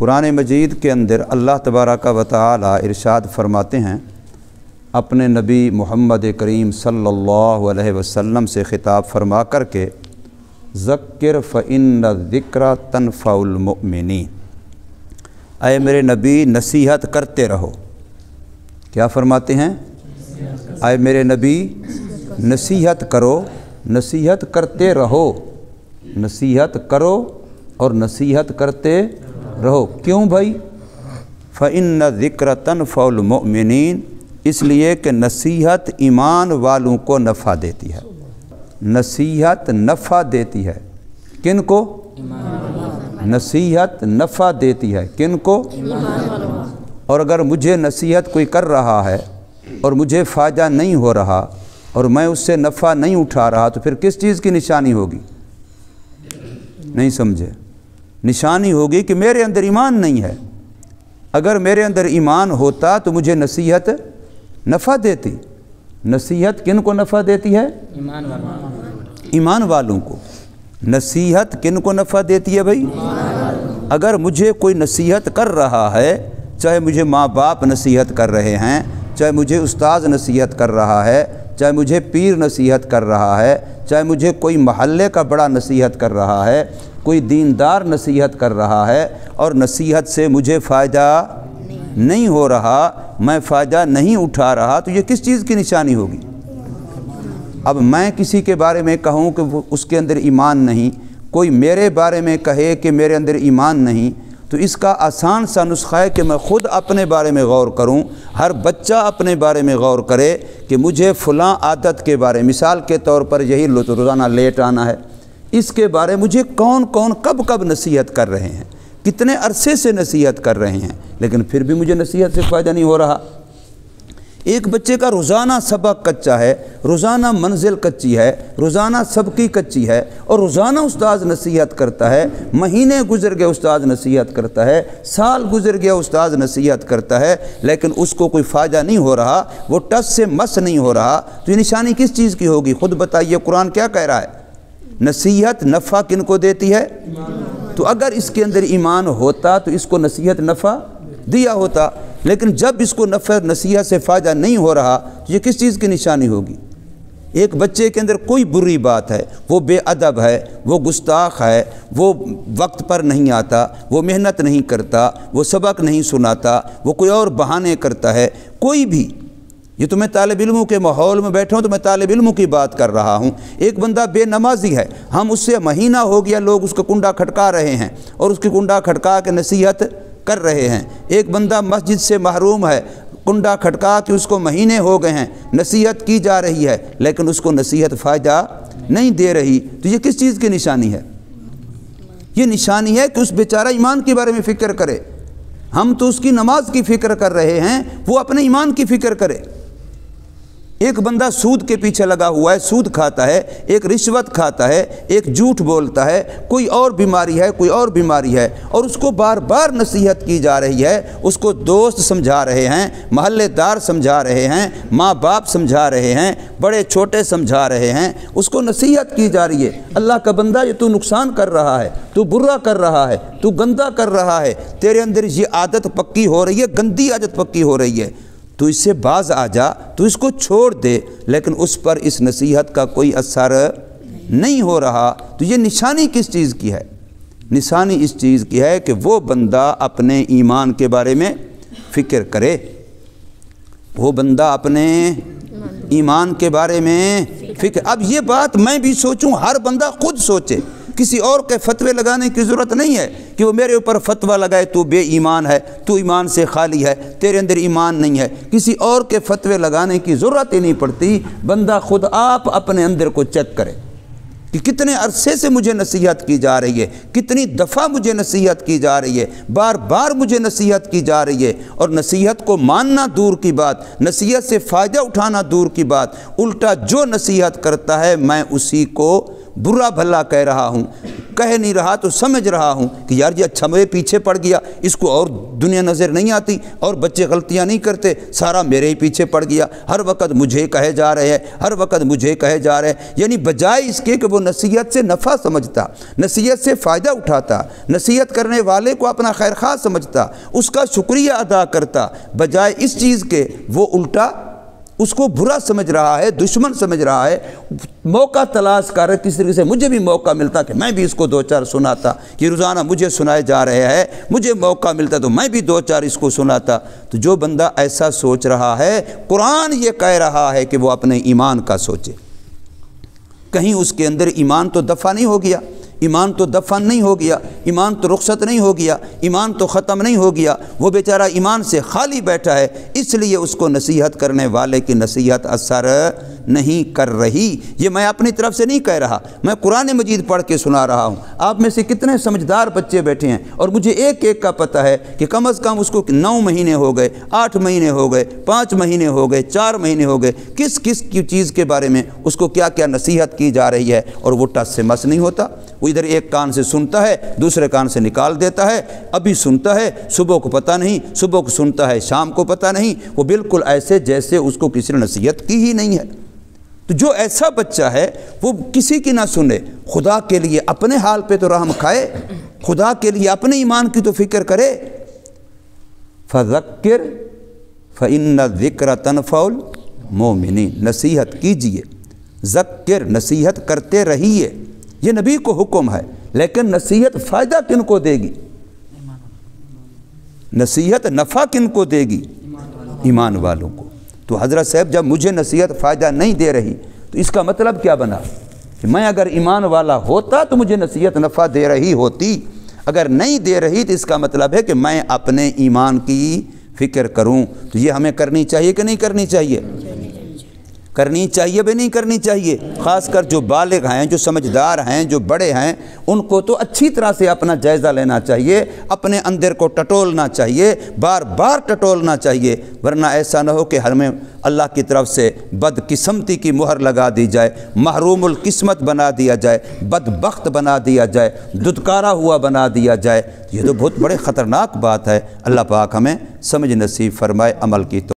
قرآن مجید کے اندر اللہ تبارک و تعالی ارشاد فرماتے ہیں اپنے نبی محمد کریم صلی اللہ علیہ وسلم سے خطاب فرما کر کے ذکر فإن الذکر تنفع المؤمنین، اے میرے نبی نصیحت کرتے رہو۔ کیا فرماتے ہیں؟ اے میرے نبی نصیحت کرو، نصیحت کرتے رہو، نصیحت کرو اور نصیحت کرتے رہو۔ کیوں بھائی؟ فإن الذکر تنفع المؤمنین، اس لیے کہ نصیحت ایمان والوں کو نفع دیتی ہے۔ نصیحت نفع دیتی ہے کن کو؟ نصیحت نفع دیتی ہے کن کو؟ اور اگر مجھے نصیحت کوئی کر رہا ہے اور مجھے فائدہ نہیں ہو رہا اور میں اس سے نفع نہیں اٹھا رہا تو پھر کس چیز کی نشانی ہوگی؟ نہیں سمجھے؟ نشانی ہوگی کہ میرے اندر ایمان نہیں ہے۔ اگر میرے اندر ایمان ہوتا تو مجھے نصیحت نفع دیتی۔ نصیحت کن کو نفع دیتی ہے؟ ایمان والوں کو۔ نصیحت کن کو نفع دیتی ہے بھائی؟ اگر مجھے کوئی نصیحت کر رہا ہے، چاہے مجھے ماں باپ نصیحت کر رہے ہیں، چاہے مجھے استاذ نصیحت کر رہا ہے، چاہے مجھے پیر نصیحت کر رہا ہے، چاہے مجھے کوئی محلے کا بڑا نصیحت کر رہا ہے، کوئی دیندار نصیحت کر رہا ہے اور نصیحت سے مجھے فائدہ نہیں ہو رہا، میں فائدہ نہیں اٹھا رہا، تو یہ کس چیز کی نشانی ہوگی؟ اب میں کسی کے بارے میں کہوں کہ وہ اس کے اندر ایمان نہیں، کوئی میرے بارے میں کہے کہ میرے اندر ایمان نہیں، تو اس کا آسان سا نسخہ ہے کہ میں خود اپنے بارے میں غور کروں، ہر بچہ اپنے بارے میں غور کرے کہ مجھے فلاں عادت کے بارے، مثال کے طور پر یہی روزانہ لیٹ آنا ہے، اس کے بارے مجھے کون کون کب کب نصیحت کر رہے ہیں، کتنے عرصے سے نصیحت کر رہے ہیں، لیکن پھر بھی مجھے نصیحت سے فائدہ نہیں ہو رہا۔ ایک بچے کا روزانہ سبق کچا ہے، روزانہ منزل کچی ہے، روزانہ سبقی کچی ہے، اور روزانہ استاذ نصیحت کرتا ہے، مہینے گزر گئے استاذ نصیحت کرتا ہے، سال گزر گیا استاذ نصیحت کرتا ہے، لیکن اس کو کوئی فائدہ نہیں ہو رہا، وہ ٹس سے مس نہیں ہو رہا، تو یہ نشانی کس چیز کی ہوگی؟ خود بتائیے قرآن کیا کہہ رہا ہے؟ نصیحت نفع کن کو دیتی ہے؟ تو اگر اس کے اندر ایمان ہوتا تو اس کو نصیحت نفع دیا ہوتا، لیکن جب اس کو نفع نصیحت سے فائدہ نہیں ہو رہا تو یہ کس چیز کی نشانی ہوگی؟ ایک بچے کے اندر کوئی بری بات ہے، وہ بے ادب ہے، وہ گستاخ ہے، وہ وقت پر نہیں آتا، وہ محنت نہیں کرتا، وہ سبق نہیں سناتا، وہ کوئی اور بہانے کرتا ہے، کوئی بھی، یہ تو میں طالب علموں کے ماحول میں بیٹھا ہوں تو میں طالب علموں کی بات کر رہا ہوں۔ ایک بندہ بے نمازی ہے، ہم اس سے مہینہ ہو گیا لوگ اس کا کنڈا کھٹکا رہے ہیں اور اس کی کنڈا کھٹکا کے نصیحت کر رہے ہیں۔ ایک بندہ مسجد سے محروم ہے، کنڈا کھٹکا کے اس کو مہینے ہو گئے ہیں، نصیحت کی جا رہی ہے، لیکن اس کو نصیحت فائدہ نہیں دے رہی، تو یہ کس چیز کی نشانی ہے؟ یہ نشانی ہے کہ اس بیچارہ ایمان کے بارے میں فکر کرے۔ ہم تو اس کی نماز کی فکر کر رہے ہیں، وہ اپنے ایمان کی فکر کرے۔ ایک بندہ سود کے پیچھے لگا ہوا ہے، سود کھاتا ہے، ایک رشوت کھاتا ہے، ایک جھوٹ بولتا ہے، کوئی اور بیماری ہے، کوئی اور بیماری ہے، اور اس کو بار بار نصیحت کی جا رہی ہے، اس کو دوست سمجھا رہے ہیں، محلے دار سمجھا رہے ہیں، ماں باپ سمجھا رہے ہیں، بڑے چھوٹے سمجھا رہے ہیں، اس کو نصیحت کی جا رہی ہے۔ اللہ کا بندہ یہ تو نقصان کر رہا ہے، تو برا کر رہا ہے، تو گندا کر رہا ہے، تیرے اندر یہ عادت پکی ہو رہی ہے، گندی عادت پکی ہو رہی ہے، تو اس سے باز آ جا، تو اس کو چھوڑ دے، لیکن اس پر اس نصیحت کا کوئی اثر نہیں ہو رہا، تو یہ نشانی کس چیز کی ہے؟ نشانی اس چیز کی ہے کہ وہ بندہ اپنے ایمان کے بارے میں فکر کرے، وہ بندہ اپنے ایمان کے بارے میں فکر۔ اب یہ بات میں بھی سوچوں، ہر بندہ خود سوچے، کسی اور کے فتوے لگانے کی ضرورت نہیں ہے کہ وہ میرے اوپر فتویٰ لگائے تو بے ایمان ہے، تو ایمان سے خالی ہے، تیرے اندر ایمان نہیں ہے، کسی اور کے فتوے لگانے کی ضرورت ہی نہیں پڑتی۔ بندہ خود آپ اپنے اندر کو چیک کرے کہ کتنے عرصے سے مجھے نصیحت کی جا رہی ہے، کتنی دفعہ مجھے نصیحت کی جا رہی ہے، بار بار مجھے نصیحت کی جا رہی ہے، اور نصیحت کو ماننا دور کی بات، نصیحت سے فائدہ اٹھانا دور کی بات، الٹا جو نصیحت کرتا ہے میں اسی کو برا بھلا کہہ رہا ہوں۔ کہہ نہیں رہا تو سمجھ رہا ہوں کہ یار یہ اچھا میرے پیچھے پڑ گیا، اس کو اور دنیا نظر نہیں آتی، اور بچے غلطیاں نہیں کرتے، سارا میرے ہی پیچھے پڑ گیا، ہر وقت مجھے کہے جا رہے ہیں، ہر وقت مجھے کہے جا رہے ہیں۔ یعنی بجائے اس کے کہ وہ نصیحت سے نفع سمجھتا، نصیحت سے فائدہ اٹھاتا، نصیحت کرنے والے کو اپنا خیر خواہ سمجھتا، اس کا شکریہ ادا کرتا، بجائے اس چیز کے وہ الٹا اس کو برا سمجھ رہا ہے، دشمن سمجھ رہا ہے، موقع تلاش کر رہا ہے کس طریقے سے مجھے بھی موقع ملتا کہ میں بھی اس کو دو چار سناتا، کہ روزانہ مجھے سنائے جا رہے ہیں، مجھے موقع ملتا تو میں بھی دو چار اس کو سناتا۔ تو جو بندہ ایسا سوچ رہا ہے، قرآن یہ کہہ رہا ہے کہ وہ اپنے ایمان کا سوچے۔ کہیں اس کے اندر ایمان تو دفع نہیں ہو گیا، ایمان تو دفن نہیں ہو گیا، ایمان تو رخصت نہیں ہو گیا، ایمان تو ختم نہیں ہو گیا، وہ بیچارہ ایمان سے خالی بیٹھا ہے، اس لیے اس کو نصیحت کرنے والے کی نصیحت اثر نہیں کر رہی۔ یہ میں اپنی طرف سے نہیں کہہ رہا، میں قرآن مجید پڑھ کے سنا رہا ہوں۔ آپ میں سے کتنے سمجھدار بچے بیٹھے ہیں اور مجھے ایک ایک کا پتہ ہے کہ کم از کم اس کو 9 مہینے ہو گئے، 8 مہینے ہو گئے، 5 مہینے ہو گئے، 4 مہینے ہو گئے، کس کس کی چیز کے بارے میں اس کو کیا کیا نصیحت کی جا رہی ہے، اور وہ ٹس سے مس نہیں ہوتا۔ وہ ادھر ایک کان سے سنتا ہے، دوسرے کان سے نکال دیتا ہے، ابھی سنتا ہے، صبح کو پتہ نہیں، صبح کو سنتا ہے، شام کو پتہ نہیں، وہ بالکل ایسے جیسے اس کو کسی نے نصیحت کی ہی نہیں ہے۔ تو جو ایسا بچہ ہے وہ کسی کی نہ سنے، خدا کے لیے اپنے حال پہ تو رحم کھائے، خدا کے لیے اپنے ایمان کی تو فکر کرے۔ فذکر فإن الذکر تنفع المؤمنین، نصیحت کیجئے، ذکر نصیحت کرتے رہیے، یہ نبی کو حکم ہے، لیکن نصیحت فائدہ کن کو دے گی؟ نصیحت نفع کن کو دے گی؟ ایمان والوں کو۔ تو حضرت صاحب جب مجھے نصیحت فائدہ نہیں دے رہی تو اس کا مطلب کیا بنا کہ میں اگر ایمان والا ہوتا تو مجھے نصیحت نفع دے رہی ہوتی، اگر نہیں دے رہی تو اس کا مطلب ہے کہ میں اپنے ایمان کی فکر کروں۔ تو یہ ہمیں کرنی چاہیے کہ نہیں کرنی چاہیے؟ کرنی چاہیے بھی نہیں کرنی چاہیے؟ خاص کر جو بالغ ہیں، جو سمجھدار ہیں، جو بڑے ہیں، ان کو تو اچھی طرح سے اپنا جائزہ لینا چاہیے، اپنے اندر کو ٹٹولنا چاہیے، بار بار ٹٹولنا چاہیے، ورنہ ایسا نہ ہو کہ ہمیں اللہ کی طرف سے بدقسمتی کی مہر لگا دی جائے، محروم القسمت بنا دیا جائے، بدبخت بنا دیا جائے، ددکارا ہوا بنا دیا جائے۔ یہ تو بہت بڑے خطرناک بات ہے۔ اللہ پاک ہمیں سمجھ نصیب فرمائے، عمل کی تو